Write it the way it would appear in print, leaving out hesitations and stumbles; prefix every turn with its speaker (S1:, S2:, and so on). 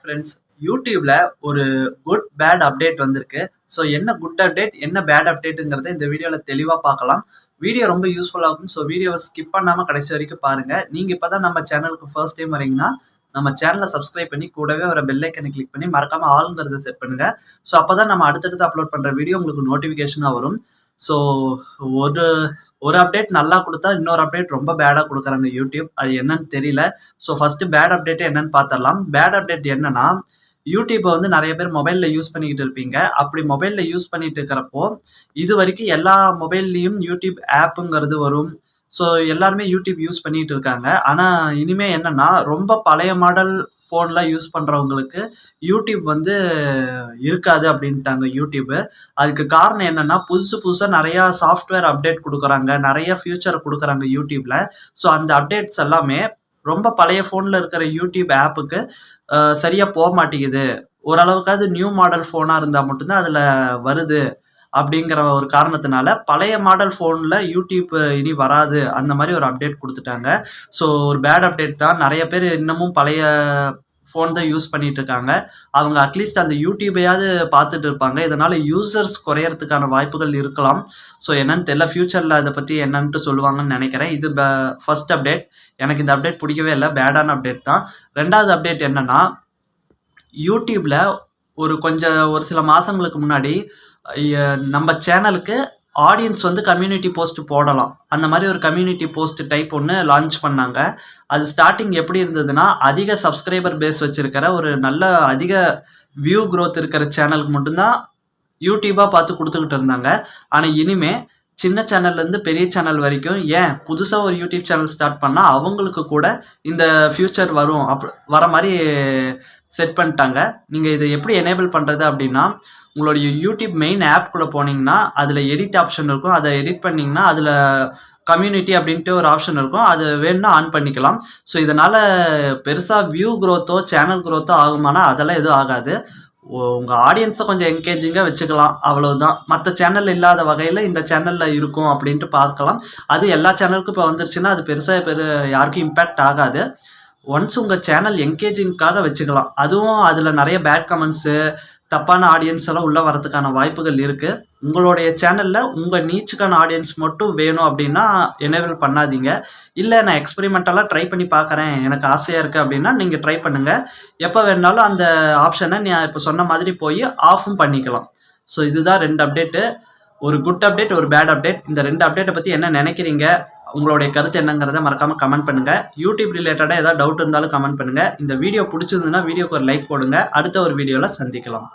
S1: Friends, யூடியூப்ல ஒரு good bad update வந்திருக்கு. ஸோ என்ன குட் அப்டேட், என்ன பேட் அப்டேட்டுங்கிறத இந்த வீடியோல தெளிவா பார்க்கலாம். வீடியோ ரொம்ப யூஸ்ஃபுல்லா இருக்கும். ஸோ வீடியோவை ஸ்கிப் பண்ணாம கடைசி வரைக்கும் பாருங்க. நீங்க இப்பதான் நம்ம சேனலுக்கு ஃபர்ஸ்ட் டைம் வரீங்கன்னா, நம்ம சேனலை சப்ஸ்கிரைப் பண்ணி கூடவே ஒரு பெல் ஐக்கனை கிளிக் பண்ணி மறக்காம ஆளுங்கிறத செட் பண்ணுங்க. ஸோ அப்பதான் நம்ம அடுத்தடுத்து அப்லோட் பண்ற வீடியோ உங்களுக்கு நோட்டிஃபிகேஷனா வரும். ஸோ ஒரு ஒரு அப்டேட் நல்லா கொடுத்தா இன்னொரு அப்டேட் ரொம்ப பேடா கொடுக்குறாங்க யூடியூப். அது என்னன்னு தெரியல. ஸோ ஃபர்ஸ்ட் பேட் அப்டேட் என்னன்னு பார்த்துடலாம். பேட் அப்டேட் என்னன்னா, யூடியூப்பை வந்து நிறைய பேர் மொபைலில் யூஸ் பண்ணிக்கிட்டு இருப்பீங்க. அப்படி மொபைலில் யூஸ் பண்ணிட்டு இருக்கிறப்போ இது வரைக்கும் எல்லா மொபைல்லையும் யூடியூப் ஆப்புங்கிறது வரும். ஸோ எல்லாருமே யூடியூப் யூஸ் பண்ணிட்டு இருக்காங்க. ஆனால் இனிமே என்னன்னா, ரொம்ப பழைய மாடல் ஃபோன்லாம் யூஸ் பண்ணுறவங்களுக்கு யூடியூப் வந்து இருக்காது அப்படின்ட்டாங்க யூடியூப்பு. அதுக்கு காரணம் என்னன்னா, புதுசு புதுசாக நிறையா சாஃப்ட்வேர் அப்டேட் கொடுக்குறாங்க, நிறைய ஃபியூச்சர் கொடுக்குறாங்க யூடியூப்ல. ஸோ அந்த அப்டேட்ஸ் எல்லாமே ரொம்ப பழைய ஃபோனில் இருக்கிற யூடியூப் ஆப்புக்கு சரியாக போக மாட்டேங்குது. ஓரளவுக்காவது நியூ மாடல் ஃபோனாக இருந்தால் மட்டும்தான் அதில் வருது அப்படிங்கிற ஒரு காரணத்தினால பழைய மாடல் ஃபோனில் யூடியூப் இனி வராது, அந்த மாதிரி ஒரு அப்டேட் கொடுத்துட்டாங்க. ஸோ ஒரு பேட் அப்டேட் தான். நிறைய பேர் இன்னமும் பழைய ஃபோன் தான் யூஸ் பண்ணிட்டு இருக்காங்க. அவங்க அட்லீஸ்ட் அந்த யூடியூபையாவது பார்த்துட்டு இருப்பாங்க. இதனால யூசர்ஸ் குறையறதுக்கான வாய்ப்புகள் இருக்கலாம். ஸோ என்னன்னு தெரியல, ஃபியூச்சரில் அதை பற்றி என்னன்ட்டு சொல்லுவாங்கன்னு நினைக்கிறேன். இது ஃபர்ஸ்ட் அப்டேட். எனக்கு இந்த அப்டேட் பிடிக்கவே இல்லை, பேடான அப்டேட் தான். ரெண்டாவது அப்டேட் என்னன்னா, யூடியூப்ல ஒரு சில மாதங்களுக்கு முன்னாடி நம்ம சேனலுக்கு ஆடியன்ஸ் வந்து கம்யூனிட்டி போஸ்ட் போடலாம். அந்த மாதிரி ஒரு கம்யூனிட்டி போஸ்ட் டைப் ஒன்று லான்ச் பண்ணாங்க. அது ஸ்டார்டிங் எப்படி இருந்ததுன்னா, அதிக சப்ஸ்கிரைபர் பேஸ் வச்சிருக்கிற ஒரு நல்ல அதிக வியூ க்ரோத் இருக்கிற சேனலுக்கு மட்டும்தான் யூடியூபாக பார்த்து கொடுத்துக்கிட்டு இருந்தாங்க. ஆனால் இனிமே சின்ன சேனல்லேருந்து பெரிய சேனல் வரைக்கும், ஏன் புதுசாக ஒரு யூடியூப் சேனல் ஸ்டார்ட் பண்ணால் அவங்களுக்கு கூட இந்த ஃபியூச்சர் வரும் வர மாதிரி செட் பண்ணிட்டாங்க. நீங்கள் இதை எப்படி எனேபிள் பண்ணுறது அப்படின்னா, உங்களுடைய யூடியூப் மெயின் ஆப்குள்ளே போனீங்கன்னா அதில் எடிட் ஆப்ஷன் இருக்கும். அதை எடிட் பண்ணிங்கன்னா அதில் கம்யூனிட்டி அப்படின்ட்டு ஒரு ஆப்ஷன் இருக்கும். அது வேணும்னா ஆன் பண்ணிக்கலாம். ஸோ இதனால் பெருசாக வியூ க்ரோத்தோ சேனல் க்ரோத்தோ ஆகுமானா அதெல்லாம் எதுவும் ஆகாது. உங்கள் ஆடியன்ஸை கொஞ்சம் என்கேஜிங்காக வச்சுக்கலாம், அவ்வளவுதான். மற்ற சேனல் இல்லாத வகையில் இந்த சேனலில் இருக்கும் அப்படின்ட்டு பார்க்கலாம். அது எல்லா சேனலுக்கும் இப்போ வந்துருச்சுன்னா அது பெருசாக யாருக்கும் இம்பேக்ட் ஆகாது. ஒன்ஸ் உங்கள் சேனல் என்கேஜிங்காக வச்சுக்கலாம். அதுவும் அதில் நிறைய பேட் கமெண்ட்ஸு, தப்பான ஆடியன்ஸ் எல்லாம் உள்ளே வரதுக்கான வாய்ப்புகள் இருக்குது. உங்களுடைய சேனலில் உங்கள் நீச்சுக்கான ஆடியன்ஸ் மட்டும் வேணும் அப்படின்னா எனேபிள் பண்ணாதீங்க. இல்லை நான் எக்ஸ்பெரிமெண்டலாக ட்ரை பண்ணி பார்க்குறேன், எனக்கு ஆசையாக இருக்குது அப்படின்னா நீங்கள் ட்ரை பண்ணுங்கள். எப்போ வேணாலும் அந்த ஆப்ஷனை நான் இப்போ சொன்ன மாதிரி போய் ஆஃபும் பண்ணிக்கலாம். ஸோ இதுதான் 2 அப்டேட்டு. ஒரு குட் அப்டேட், ஒரு பேட் அப்டேட். இந்த 2 அப்டேட்டை பற்றி என்ன நினைக்கிறீங்க, உங்களுடைய கருத்து என்னங்கிறத மறக்காமல் கமெண்ட் பண்ணுங்கள். யூடியூப் ரிலேட்டடாக ஏதாவது டவுட் இருந்தாலும் கமெண்ட் பண்ணுங்கள். இந்த வீடியோ பிடிச்சிருந்ததுன்னா வீடியோக்கு ஒரு லைக் போடுங்க. அடுத்த ஒரு வீடியோவில் சந்திக்கலாம்.